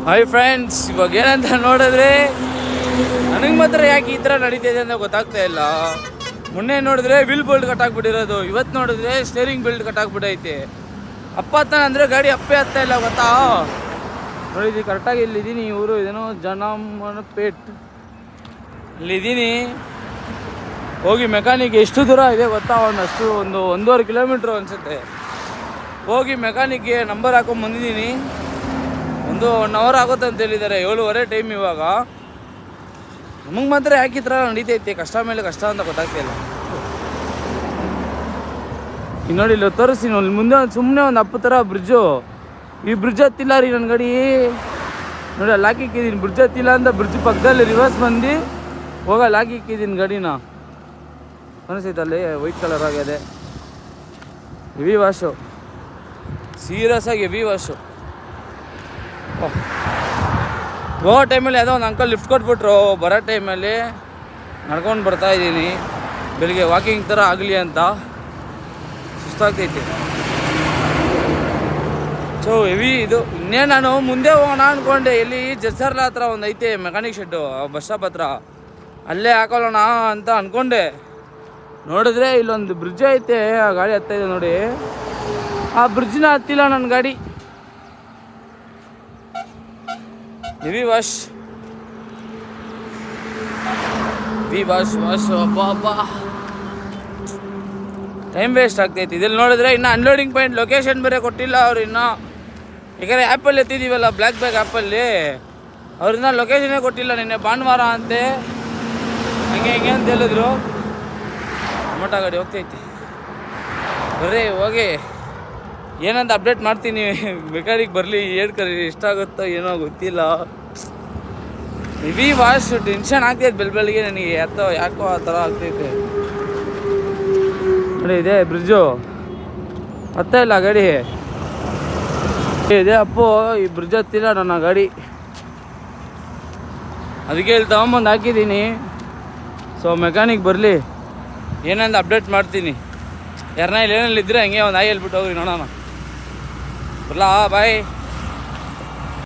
Hi friends, ಇವಾಗ ಏನಂತ ನೋಡಿದ್ರೆ ನನಗೆ ಮಾತ್ರ ಯಾಕೆ ಈ ಥರ ನಡೀತಿದೆ ಅಂತ ಗೊತ್ತಾಗ್ತಾ ಇಲ್ಲ. ಮೊನ್ನೆ ನೋಡಿದ್ರೆ ವಿಲ್ ಬೋಲ್ಟ್ ಕಟ್ಟಾಕ್ಬಿಟ್ಟಿರೋದು, ಇವತ್ತು ನೋಡಿದ್ರೆ ಸ್ಟೇರಿಂಗ್ ಬೆಲ್ಟ್ ಕಟ್ಟಾಕ್ಬಿಟ್ಟೈತೆ. ಅಪ್ಪ ಅಂದರೆ ಗಾಡಿ ಅಪ್ಪೇ ಹತ್ತಾ ಇಲ್ಲ ಗೊತ್ತಾ. ನೋಡಿದ್ವಿ ಕರೆಕ್ಟಾಗಿ ಇಲ್ಲಿದ್ದೀನಿ. ಊರು ಇದೇನೋ ಜನಮನಪೇಟ್ ಇಲ್ಲಿದ್ದೀನಿ. ಹೋಗಿ ಮೆಕ್ಯಾನಿಕ್ ಎಷ್ಟು ದೂರ ಇದೆ ಗೊತ್ತಾ, ಒಂದು 1.5 ಕಿಲೋಮೀಟ್ರ್ ಅನಿಸುತ್ತೆ. ಹೋಗಿ ಮೆಕ್ಯಾನಿಕ್ಗೆ ನಂಬರ್ ಹಾಕೊಂಡು ಬಂದಿದ್ದೀನಿ. 1 ಅವರ್ ಆಗುತ್ತೆ ಅಂತ ಹೇಳಿದ್ದಾರೆ. 7:30 ಟೈಮ್ ಇವಾಗ. ನಮಗೆ ಮಾತ್ರ ಯಾಕೆ ಈ ಥರ ನಡೀತೈತೆ, ಕಷ್ಟ ಮೇಲೆ ಕಷ್ಟ ಅಂತ ಗೊತ್ತಾಗ್ತಿಲ್ಲ. ಈಗ ನೋಡಿ ಇಲ್ಲಿ ತೋರಿಸಿ, ನೋಡಿ ಮುಂದೆ ಸುಮ್ಮನೆ ಒಂದು ಅಪ್ಪ ಥರ ಬ್ರಿಡ್ಜು. ಈ ಬ್ರಿಡ್ಜ್ ಹತ್ತಿಲ್ಲ ರೀ ನನ್ನ ಗಾಡಿ. ನೋಡಿ ಅಲ್ಲಿ ಹಾಕಿಕ್ಕಿದ್ದೀನಿ, ಬ್ರಿಡ್ಜ್ ಹತ್ತಿಲ್ಲ ಅಂತ ಬ್ರಿಡ್ಜ್ ಪಕ್ಕದಲ್ಲಿ ರಿವರ್ಸ್ ಬಂದು ಹೋಗಲ್ಲಿ ಹಾಕಿಕ್ಕಿದ್ದೀನಿ ಗಾಡಿನ. ಅನಿಸೈತಲ್ಲಿ ವೈಟ್ ಕಲರ್ ಆಗಿದೆ. ಹೆವಿ ವಾಶು, ಸೀರಿಯಸ್ ಆಗಿ ಹೆವಿ ವಾಶು. ಹೋಗೋ ಟೈಮಲ್ಲಿ ಯಾವುದೋ ಒಂದು ಅಂಕಲ್ ಲಿಫ್ಟ್ ಕೊಟ್ಬಿಟ್ರು. ಬರೋ ಟೈಮಲ್ಲಿ ನಡ್ಕೊಂಡು ಬರ್ತಾಯಿದ್ದೀನಿ. ಬೆಳಿಗ್ಗೆ ವಾಕಿಂಗ್ ಥರ ಆಗಲಿ ಅಂತ. ಸುಸ್ತಾಗ್ತೈತಿ. ಸೊ ಹೆವಿ ಇದು. ಇನ್ನೇ ನಾನು ಮುಂದೆ ಹೋಗೋಣ ಅಂದ್ಕೊಂಡೆ. ಎಲ್ಲಿ ಜಸ್ಸರ್ಲ ಹತ್ರ ಒಂದು ಐತೆ ಮೆಕ್ಯಾನಿಕ್ ಶೆಡ್ಡು, ಬಸ್ ಸ್ಟಾಪ್ ಹತ್ರ. ಅಲ್ಲೇ ಹಾಕೊಳ್ಳೋಣ ಅಂತ ಅಂದ್ಕೊಂಡೆ. ನೋಡಿದ್ರೆ ಇಲ್ಲೊಂದು ಬ್ರಿಡ್ಜ್ ಐತೆ, ಆ ಗಾಡಿ ಹತ್ತಾಯಿದೆ ನೋಡಿ. ಆ ಬ್ರಿಡ್ಜ್ನ ಹತ್ತಿಲ್ಲ ನನ್ನ ಗಾಡಿ. ಹೆವಿ ವಾಶ್ ಅಬ್ಬಾ ಟೈಮ್ ವೇಸ್ಟ್ ಆಗ್ತೈತಿ. ಇದ್ರಲ್ಲಿ ನೋಡಿದ್ರೆ ಇನ್ನು ಅನ್ಲೋಡಿಂಗ್ ಪಾಯಿಂಟ್ ಲೊಕೇಶನ್ ಬೇರೆ ಕೊಟ್ಟಿಲ್ಲ ಅವ್ರು ಇನ್ನೂ. ಯಾಕಂದರೆ ಆ್ಯಪಲ್ಲಿ ಎತ್ತಿದ್ದೀವಲ್ಲ, ಬ್ಲ್ಯಾಕ್ ಬ್ಯಾಗ್ ಆ್ಯಪಲ್ಲಿ, ಅವ್ರನ್ನ ಲೊಕೇಶನ್ನೇ ಕೊಟ್ಟಿಲ್ಲ. ನಿನ್ನೆ ಭಾನುವಾರ ಅಂತೆ, ಹಂಗೆ ಅಂತ ಹೇಳಿದ್ರು. ಟೊಮೊಟೊ ಗಾಡಿ ಹೋಗ್ತೈತಿ. ಬರ್ರಿ ಹೋಗಿ ಏನಂತ ಅಪ್ಡೇಟ್ ಮಾಡ್ತೀನಿ. ಮೆಕ್ಯಾನಿಕ್ ಬರಲಿ, ಹೇಳ್ಕರಿ ಎಷ್ಟಾಗುತ್ತೋ ಏನೋ ಗೊತ್ತಿಲ್ಲ. ಹೆವಿ ವಾಶ್, ಟೆನ್ಷನ್ ಆಗ್ತೈತೆ ಬೆಳಗ್ಗೆ ನನಗೆ. ಯಾಕೋ ಆ ಥರ ಆಗ್ತೈತೆ ನೋಡಿ. ಇದೆ ಬ್ರಿಡ್ಜು ಹತ್ತಾ ಇಲ್ಲ ಗಾಡಿ. ಇದೆ ಅಪ್ಪು, ಈ ಬ್ರಿಡ್ಜ್ ಹತ್ತಿಲ್ಲ ನನ್ನ ಗಾಡಿ. ಅದಕ್ಕೆ ಇಲ್ಲಿ ತಗೊಂಬಂದು ಹಾಕಿದ್ದೀನಿ. ಸೊ ಮೆಕ್ಯಾನಿಕ್ ಬರಲಿ, ಏನಂತ ಅಪ್ಡೇಟ್ ಮಾಡ್ತೀನಿ. ಯಾರನ್ನ ಇಲ್ಲಿ ಏನಲ್ಲಿ ಇದ್ದರೆ ಹಂಗೆ ಒಂದು ಆಯ್ ಹೇಳ್ಬಿಟ್ಟು ಹೋಗ್ರಿ, ನೋಡೋಣ. ಬರಲಾ ಬಾಯ್.